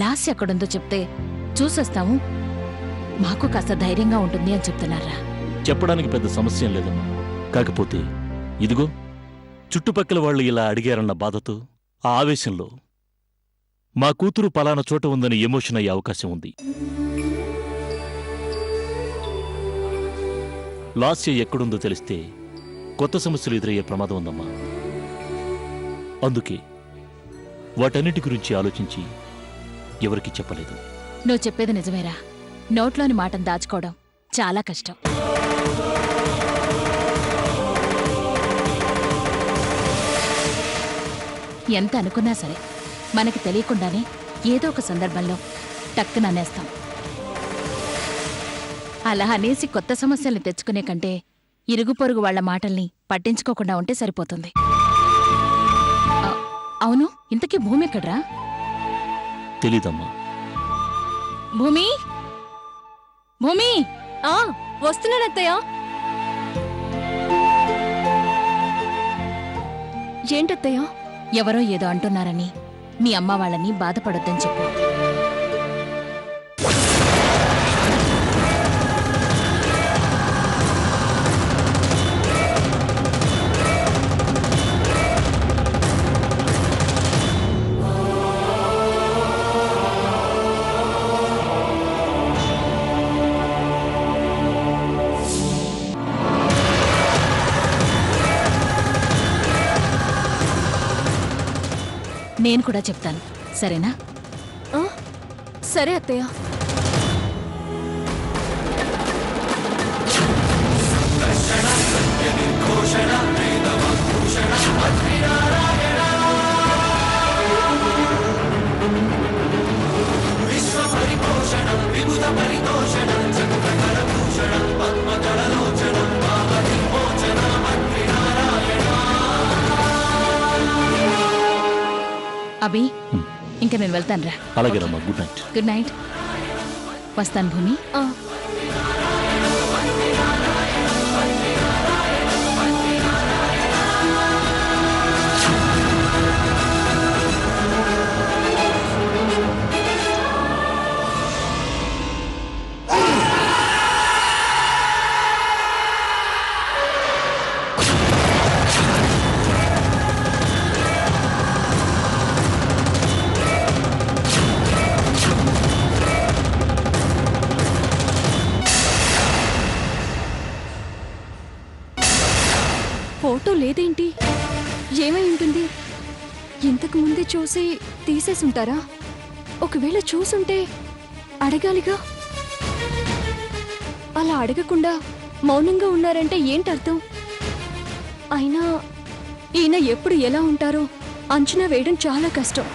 Last ఎక్కడుందో చెప్తే చూసొస్తాము, మాకు కాస్త ధైర్యంగా ఉంటుంది అని చెప్తున్నారా? చెప్పడానికి పెద్ద సమస్య లేదమ్మా. కాకపోతే ఇదిగో చుట్టుపక్కల వాళ్ళు ఇలా అడిగారన్న బాధతో, ఆ ఆవేశంలో మా కూతురు పలానా చోట ఉందని ఎమోషన్ అయ్యే అవకాశం ఉంది. లాస్య ఎక్కడుందో తెలిస్తే కొత్త సమస్యలు ఎదురయ్యే ప్రమాదం ఉందమ్మా. అందుకే వాటన్నిటి గురించి ఆలోచించి ఎవరికీ చెప్పలేదు. నువ్వు చెప్పేది నిజమేరా. నోట్లోని మాటను దాచుకోవడం చాలా కష్టం. ఎంత అనుకున్నా సరే మనకి తెలియకుండానే ఏదో ఒక సందర్భంలో టక్కున అనేస్తాం. అలా అనేసి కొత్త సమస్యల్ని తెచ్చుకునే కంటే ఇరుగు పొరుగు వాళ్ల మాటల్ని పట్టించుకోకుండా ఉంటే సరిపోతుంది. అవును, ఇంతకీ భూమి ఎక్కడ్రా? తెలీదమ్మా. భూమి, భూమి! వస్తున్నానత్తయ్య. ఏంటత్తయ్య? ఎవరో ఏదో అంటున్నారని మీ అమ్మ వాళ్ళని బాధపడొద్దని చెప్పు. నేను కూడా చెప్తాను, సరేనా? సరే అత్తయ్య. అభి, ఇంకా నేను వెళ్తానురా. అలాగే రమ్మా. Good night. Good night. వస్తాను భూమి. ఫోటో లేదేంటి? ఏమై ఉంటుంది? ఇంతకు ముందే చూసి తీసేసుంటారా? ఒకవేళ చూసుంటే అడగాలిగా. అలా అడగకుండా మౌనంగా ఉన్నారంటే ఏంటర్థం? అయినా ఈయన ఎప్పుడు ఎలా ఉంటారో అంచనా వేయడం చాలా కష్టం.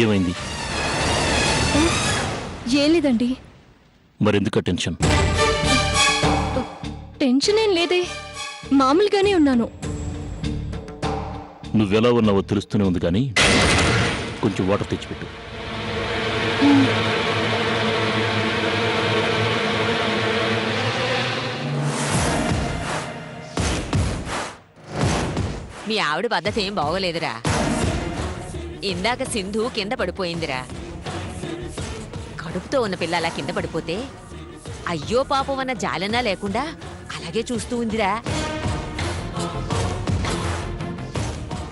ఏమైంది? ఏం లేదండి. మరెందుక టెన్షన్? టెన్షన్ ఏం లేదే, మామూలుగానే ఉన్నాను. నువ్వెలా ఉన్నావో తెలుస్తూనే ఉంది, కానీ కొంచెం వాటర్ తెచ్చిపెట్టు. మీ ఆవిడ పద్ధతి ఏం బాగోలేదురా. ఇందాక సింధు కింద పడిపోయిందిరా. కడుపుతో ఉన్న పిల్ల అలా కింద పడిపోతే అయ్యో పాపం అన్న జాలనా లేకుండా అలాగే చూస్తూ ఉందిరా.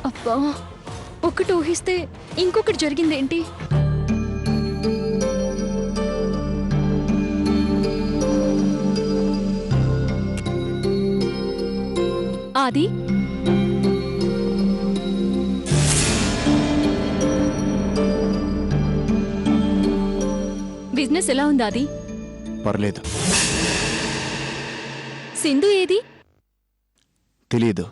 అబ్బా, ఒకటి ఊహిస్తే ఇంకొకటి జరిగిందేంటి? ఆది, బిజినెస్ ఎలా ఉంది ఆది? పర్లేదు. సింధు ఏది? తెలీదు.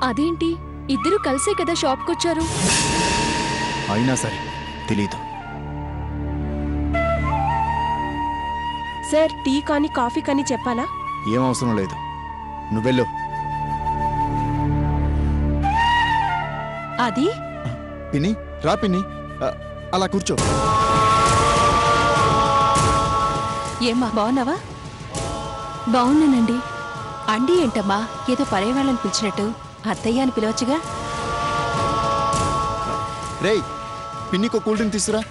అదేంటి, ఇద్దరు కలిసే కదా షాప్కొచ్చారు? అయినా సరే తెలీదు. సార్, టీ కానీ కాఫీ కానీ చెప్పాలా? ఏం అవసరం లేదు, నువ్వెళ్ళు. అది పిన్ని, రా పిన్ని, అలా కూర్చో. ఏమ్మా బాగున్నావా? బాగున్నానండి. అండి ఏంటమ్మా ఏదో పరేవాళ్ళని పిలిచినట్టు? అత్తయ్య అని పిలవచ్చుగా. రేయ్ పిన్నికి కూల్ డ్రింక్ తీసురా.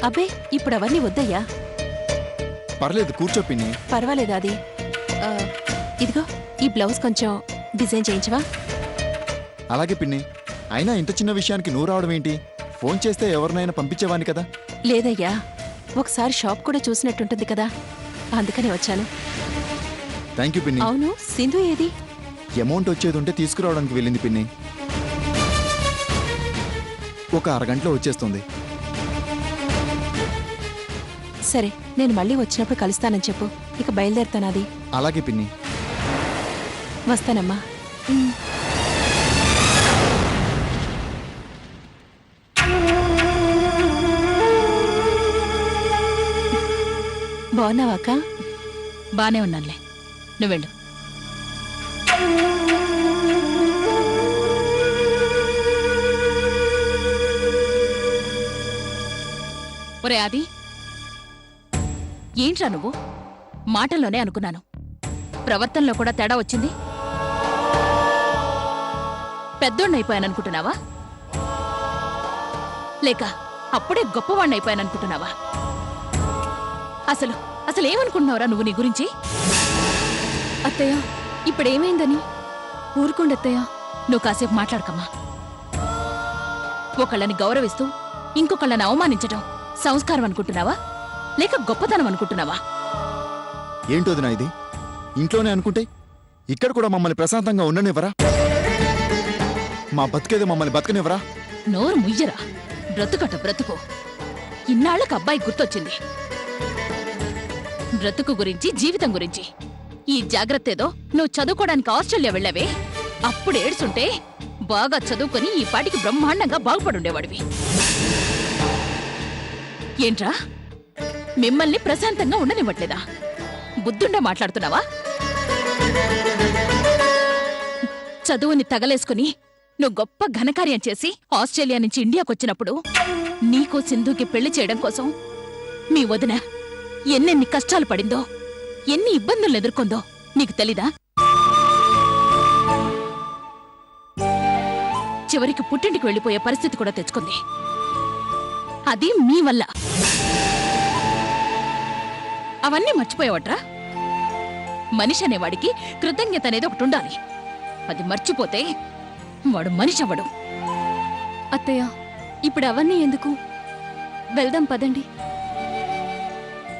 అబ్బే ఇప్పుడు అవన్నీ వద్దయ్యా. పర్లేదు కూర్చో పిన్ని. పర్వాలేదు అది. ఆ, ఇదిగో ఈ బ్లౌజ్ కొంచెం డిజైన్ చేయించవా? అలాగే పిన్ని. అయినా ఇంత చిన్న విషయానికి నువ్వు రావడం ఏంటి? ఫోన్ చేస్తే ఎవరినైనా పంపించేవాని కదా. లేదయ్యా, ఒకసారి షాప్ కూడా చూసినట్టుంటుంది కదా, అందుకనే వచ్చాను. థ్యాంక్ యూ పిన్ని. అవును, సింధు ఏది? అమౌంట్ వచ్చేది ఉంటే తీసుకురావడానికి వెళ్ళింది పిన్ని. ఒక అరగంటలో వచ్చేస్తుంది. సరే, నేను మళ్ళీ వచ్చినప్పుడు కలుస్తానని చెప్పు. ఇక బయలుదేరుతాను. అది అలాగే పిన్ని. వస్తానమ్మా. బాగున్నావా అక్క? బానే ఉన్నానులే, నువ్వెళ్ళు. ఒరే ఆది, ఏంట్రా నువ్వు? మాటల్లోనే అనుకున్నాను, ప్రవర్తనలో కూడా తేడా వచ్చింది. పెద్దోణ్ణైపోయాననుకుంటున్నావా? లేక అప్పుడే గొప్పవాణ్ణైపోయాననుకుంటున్నావా? అసలు అసలు ఏమనుకుంటున్నావురా నువ్వు నీ గురించి? అత్తయ్య, ఇప్పుడేమైందని? ఊరుకోండి అత్తయ్య. నువ్వు కాసేపు మాట్లాడకమ్మా. ఒకళ్ళని గౌరవిస్తూ ఇంకొకళ్ళని అవమానించటం సంస్కారం అనుకుంటున్నావా, లేక గొప్పతనం అనుకుంటున్నావా? ఏంటోది నా ఇది? ఇంట్లోనే అనుకుంటే ఇక్కడ కూడా మమ్మల్ని ప్రశాంతంగా ఉండనివ్వరా? మా బతికేదో మమ్మల్ని బతకనివ్వరా? నోరు ముయ్యరా, బ్రతుకట బ్రతుకు. ఇన్నాళ్లకు అబ్బాయి గుర్తొచ్చింది. బ్రతుకు గురించి, జీవితం గురించి. ఈ జాగ్రత్త ఏదో నువ్వు చదువుకోవడానికి ఆస్ట్రేలియా వెళ్ళావే, అప్పుడు ఏడ్చుంటే బాగా చదువుకొని ఈ పాటికి బ్రహ్మాండంగా బాగుపడుండేవాడివి. ఏంట్రా, మిమ్మల్ని ప్రశాంతంగా ఉండనివ్వట్లేదా? బుద్ధుండే మాట్లాడుతున్నావా? చదువుని తగలేసుకుని నువ్వు గొప్ప ఘనకార్యం చేసి ఆస్ట్రేలియా నుంచి ఇండియాకొచ్చినప్పుడు నీకు సింధుకి పెళ్లి చేయడం కోసం మీ వదిన ఎన్నెన్ని కష్టాలు పడిందో, ఎన్ని ఇబ్బందులు ఎదుర్కొందో నీకు తెలీదా? చివరికి పుట్టింటికి వెళ్ళిపోయే పరిస్థితి కూడా తెచ్చుకుంది. అది మీ వల్ల. అవన్నీ మర్చిపోయావట్రా? మనిషి అనేవాడికి కృతజ్ఞత అనేది ఒకటి ఉండాలి. అది మర్చిపోతే వాడు మనిషి అవ్వడు. అత్తయ్య, ఇప్పుడు అవన్నీ ఎందుకు? వెళ్దాం పదండి.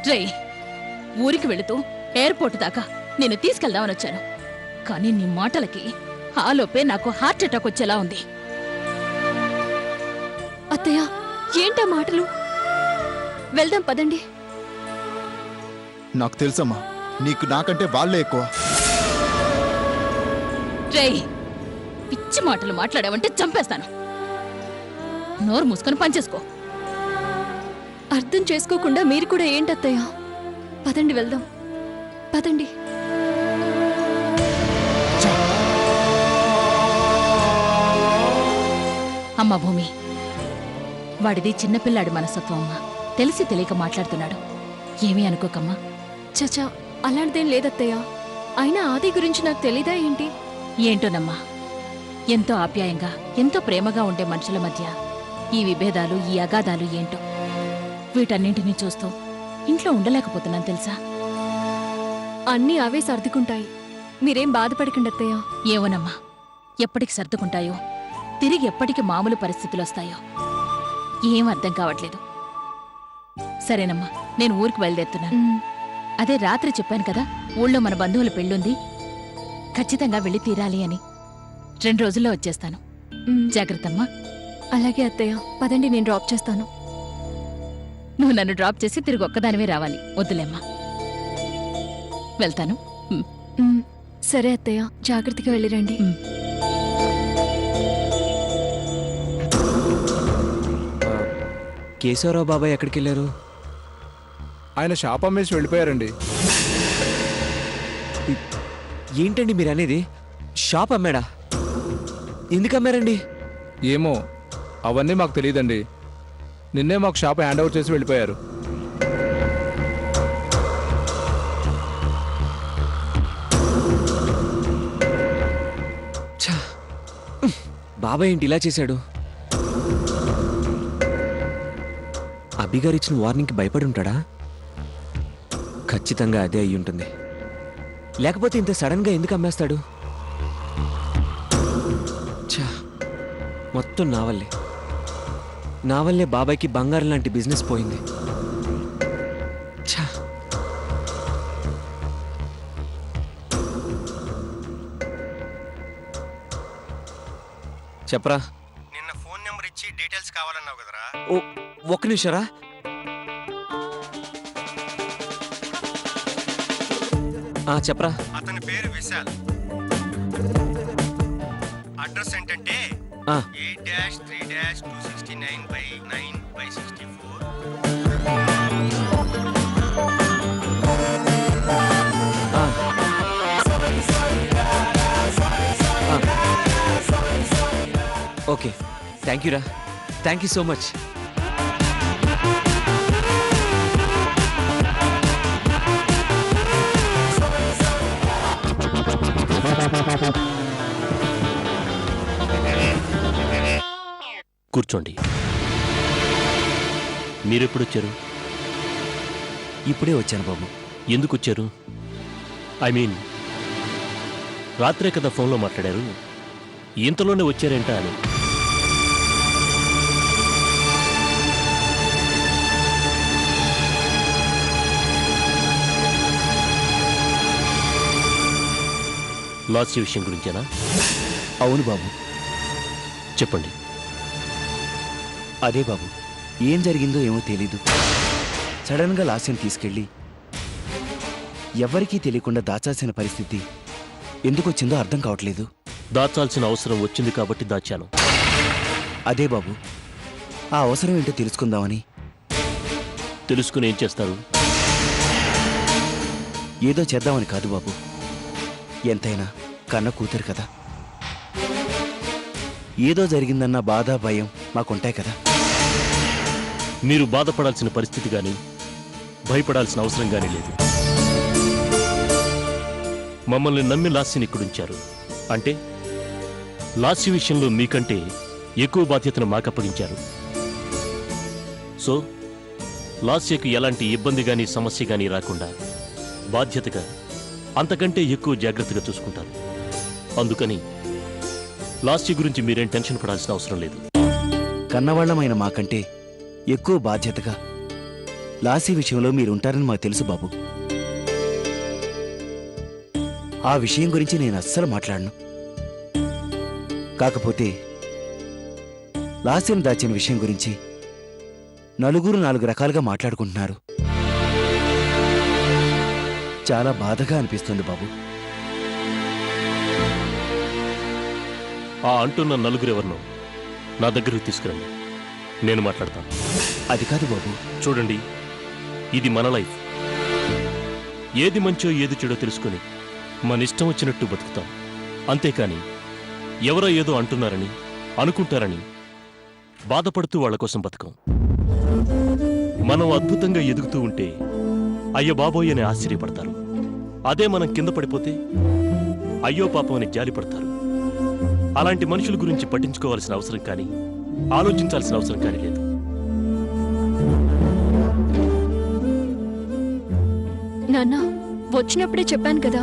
రే, ఊరికి వెళుతూ ఎయిర్పోర్ట్ దాకా నేను తీసుకెళ్దామని వచ్చాను, కానీ నీ మాటలకి ఆలోపే నాకు హార్ట్ అటాక్ వచ్చేలా ఉంది. అత్తయ్య, ఏంటా మాటలు? వెళ్దాం పదండి. నాకు తెలుసమ్మా, నీకు నాకంటే వాళ్ళే ఎక్కువ. రేయ్, పిచ్చి మాటలు మాట్లాడావంటే చంపేస్తాను. నోరు మూసుకొని పనిచేసుకో. అర్థం చేసుకోకుండా మీరు కూడా ఏంటత్తయ్య? పదండి వెళ్దాం, పదండి. అమ్మా భూమి, వాడిది చిన్నపిల్లాడి మనస్తత్వం అమ్మా. తెలిసి తెలియక మాట్లాడుతున్నాడు, ఏమీ అనుకోకమ్మా. చచా, అలాంటిదేం లేదత్తయ్య. అయినా ఆది గురించి నాకు తెలీదా ఏంటి? ఏంటోనమ్మా, ఎంతో ఆప్యాయంగా, ఎంతో ప్రేమగా ఉండే మనుషుల మధ్య ఈ విభేదాలు, ఈ అగాధాలు ఏంటో. వీటన్నింటినీ చూస్తూ ఇంట్లో ఉండలేకపోతున్నాను తెలుసా? అన్నీ అవే సర్దుకుంటాయి, మీరేం బాధపడకండి అత్తయ్య. ఏమోనమ్మా, ఎప్పటికి సర్దుకుంటాయో, తిరిగి ఎప్పటికి మామూలు పరిస్థితులొస్తాయో ఏం అర్థం కావట్లేదు. సరేనమ్మా, నేను ఊరికి బయలుదేరుతున్నాను. అదే రాత్రి చెప్పాను కదా, ఊళ్ళో మన బంధువుల పెళ్ళుంది, ఖచ్చితంగా వెళ్ళి తీరాలి అని. 2 రోజుల్లో వచ్చేస్తాను. జాగ్రత్తమ్మా. అలాగే అత్తయ్య, పదండి, నేను డ్రాప్ చేస్తాను. నువ్వు నన్ను డ్రాప్ చేసి తిరిగి ఒక్కదానివే రావాలి. వద్దులేమ్మా, వెళ్తాను. సరే అత్తయ్య, జాగ్రత్తగా వెళ్ళిరండి. కేశవరావు బాబాయ్ ఎక్కడికి వెళ్ళారు? ఆయన షాప్ అమ్మేసి వెళ్ళిపోయారండి. ఏంటండి మీరు అనేది? షాప్ అమ్మాడా? ఎందుకు అమ్మారండి? ఏమో, అవన్నీ మాకు తెలియదండి. నిన్నే మాకు షాప్ హ్యాండ్ ఓవర్ చేసి వెళ్ళిపోయారు. బాబాయ్ ఏంటి ఇలా చేశాడు? అభిగారు ఇచ్చిన వార్నింగ్కి భయపడి ఉంటాడా? ఖచ్చితంగా అదే అయి ఉంటుంది. లేకపోతే ఇంత సడన్గా ఎందుకు అమ్మేస్తాడు? ఛా, మొత్తం నా వల్లే బాబాయ్కి బంగారం లాంటి బిజినెస్ పోయింది. ఛా, చెప్పరా. నిన్న ఫోన్ నెంబర్ ఇచ్చి డీటెయిల్స్ కావాలన్నావు కదరా? ఓ, ఒక్క నిమిషరా. చెప్పరా. అతని పేరు విశాల్. అడ్రస్ ఏంటంటే ఆ. 8-3-269/9/64. ఓకే, థ్యాంక్ యూ రా. Thank you so much. కూర్చోండి. మీరెప్పుడొచ్చారు? ఇప్పుడే వచ్చాను బాబు. ఎందుకు వచ్చారు? ఐ మీన్, రాత్రే కదా ఫోన్లో మాట్లాడారు, ఇంతలోనే వచ్చారేంటా అని. లాస్ట్ విషయం గురించేనా? అవును బాబు. చెప్పండి. అదే బాబు, ఏం జరిగిందో ఏమో తెలీదు. సడన్గా లాస్యం తీసుకెళ్ళి ఎవరికీ తెలియకుండా దాచాల్సిన పరిస్థితి ఎందుకు వచ్చిందో అర్థం కావట్లేదు. దాచాల్సిన అవసరం వచ్చింది కాబట్టి దాచాను. అదే బాబు, ఆ అవసరం ఏంటో తెలుసుకుందామని. తెలుసుకుని ఏం చేస్తారు? ఏదో చేద్దామని కాదు బాబు, ఎంతైనా కన్న కూతురు కదా. ఏదో జరిగిందన్న బాధ భయం మాకుంటాయి కదా. మీరు బాధపడాల్సిన పరిస్థితి కానీ భయపడాల్సిన అవసరం కానీ లేదు. మమ్మల్ని నమ్మి లాస్యని ఇక్కడుంచారు అంటే లాస్య విషయంలో మీకంటే ఎక్కువ బాధ్యతను మాకప్పగించారు. సో లాస్యకు ఎలాంటి ఇబ్బంది కానీ సమస్య కానీ రాకుండా బాధ్యతగా అంతకంటే ఎక్కువ జాగ్రత్తగా చూసుకుంటారు. అందుకని లాస్య గురించి మీరేం టెన్షన్ పడాల్సిన అవసరం లేదు. కన్నవాళ్లమైన మాకంటే ఎక్కువ బాధ్యతగా లాసీ విషయంలో మీరుంటారని మాకు తెలుసు బాబు. ఆ విషయం గురించి నేను అస్సలు మాట్లాడను. కాకపోతే లాస్యం దాచిన విషయం గురించి నలుగురు 4 రకాలుగా మాట్లాడుకుంటున్నారు. చాలా బాధగా అనిపిస్తుంది బాబు. ఆ అంటున్న నలుగురెవరినో నా దగ్గరకు తీసుకురండి, నేను మాట్లాడతాను. అది కాదు బాబు. చూడండి, ఇది మన లైఫ్. ఏది మంచో ఏది చెడో తెలుసుకుని మన ఇష్టం వచ్చినట్టు బతుకుతాం. అంతేకాని ఎవరో ఏదో అంటున్నారని అనుకుంటారని బాధపడుతూ వాళ్ల కోసం బతకం. మనం అద్భుతంగా ఎదుగుతూ ఉంటే అయ్యో బాబోయ్ అని ఆశ్చర్యపడతారు. అదే మనం కింద పడిపోతే అయ్యో పాపం అని జాలిపడతారు. అలాంటి మనుషుల గురించి పట్టించుకోవాల్సిన అవసరం కానీ ఆలోచించాల్సిన అవసరం కానీ లేదు. నాన్న, వచ్చినప్పుడే చెప్పాను కదా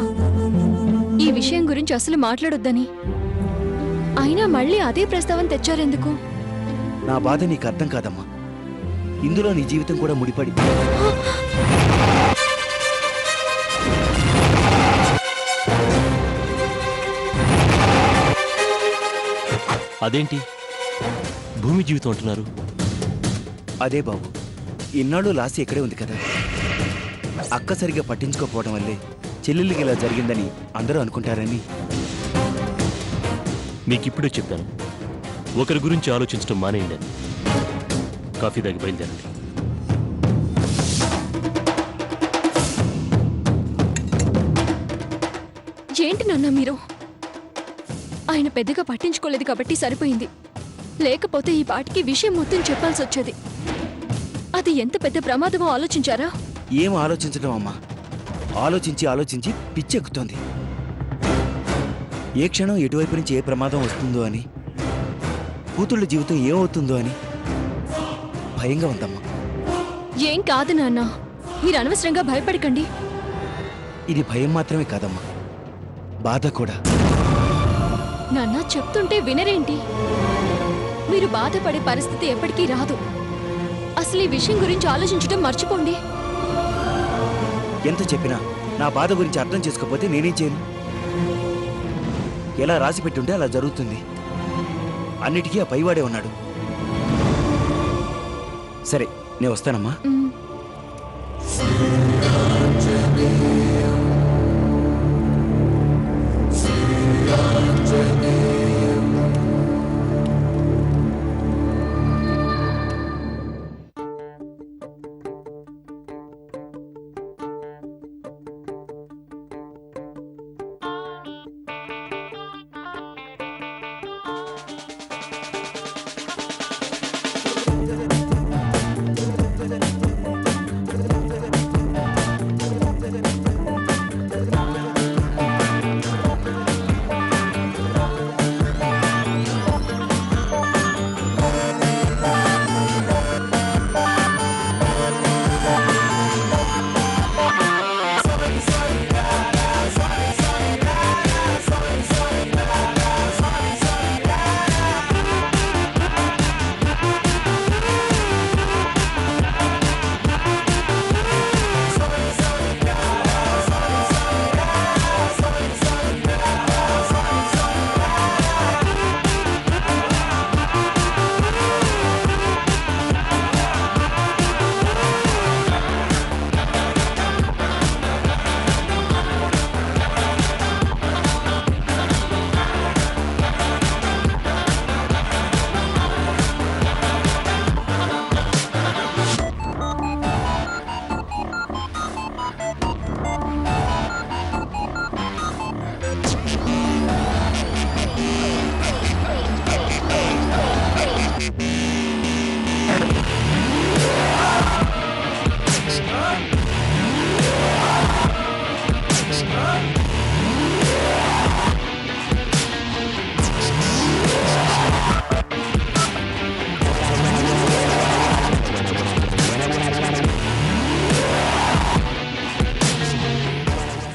ఈ విషయం గురించి అసలు మాట్లాడొద్దని. అయినా మళ్ళీ అదే ప్రస్తావన తెచ్చారెందుకు? నా బాధ నీకు అర్థం కాదమ్మా. ఇందులో నీ జీవితం కూడా ముడిపడి. అదేంటి భూమి జీవితం అంటున్నారు? అదే బాబు, ఇన్నాళ్ళు లాసి ఇక్కడే ఉంది కదా. అక్క సరిగా పట్టించుకోకపోవడం వల్లే చెల్లెళ్ళకి ఇలా జరిగిందని అందరూ అనుకుంటారని. మీకిప్పుడే చెప్పాను, ఒకరి గురించి ఆలోచించడం మానేయండి. కాఫీ తాగి బయలుదేరండి. ఏంటి నాన్న మీరు? ఆయన పెద్దగా పట్టించుకోలేదు కాబట్టి సరిపోయింది. లేకపోతే ఈ పాటికి విషయం మొత్తం చెప్పాల్సి వచ్చేది. అది ఎంత పెద్ద ప్రమాదమో ఆలోచించారా? ఏం ఆలోచించడం అమ్మా, ఆలోచించి ఆలోచించి పిచ్చెక్కుతోంది. ఏ క్షణం ఎటువైపు నుంచి ఏ ప్రమాదం వస్తుందో అని కూతుళ్ళ జీవితం ఏమవుతుందో అని భయంగా ఉందమ్మా. ఏం కాదు నాన్న, మీరు అనవసరంగా భయపడకండి. ఇది భయం మాత్రమే కాదమ్మా, బాధ కూడా. నాన్న చెప్తుంటే వినరేంటి? మీరు బాధపడే పరిస్థితి ఎప్పటికీ రాదు. అసలు ఈ విషయం గురించి ఆలోచించడం మర్చిపోండి. ఎంత చెప్పినా నా బాధ గురించి అర్థం చేసుకోకపోతే నేనేం చేయను? ఎలా రాసి పెట్టుంటే అలా జరుగుతుంది. అన్నిటికీ ఆ పైవాడే ఉన్నాడు. సరే, నేను వస్తానమ్మా. మ్.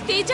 తేజ!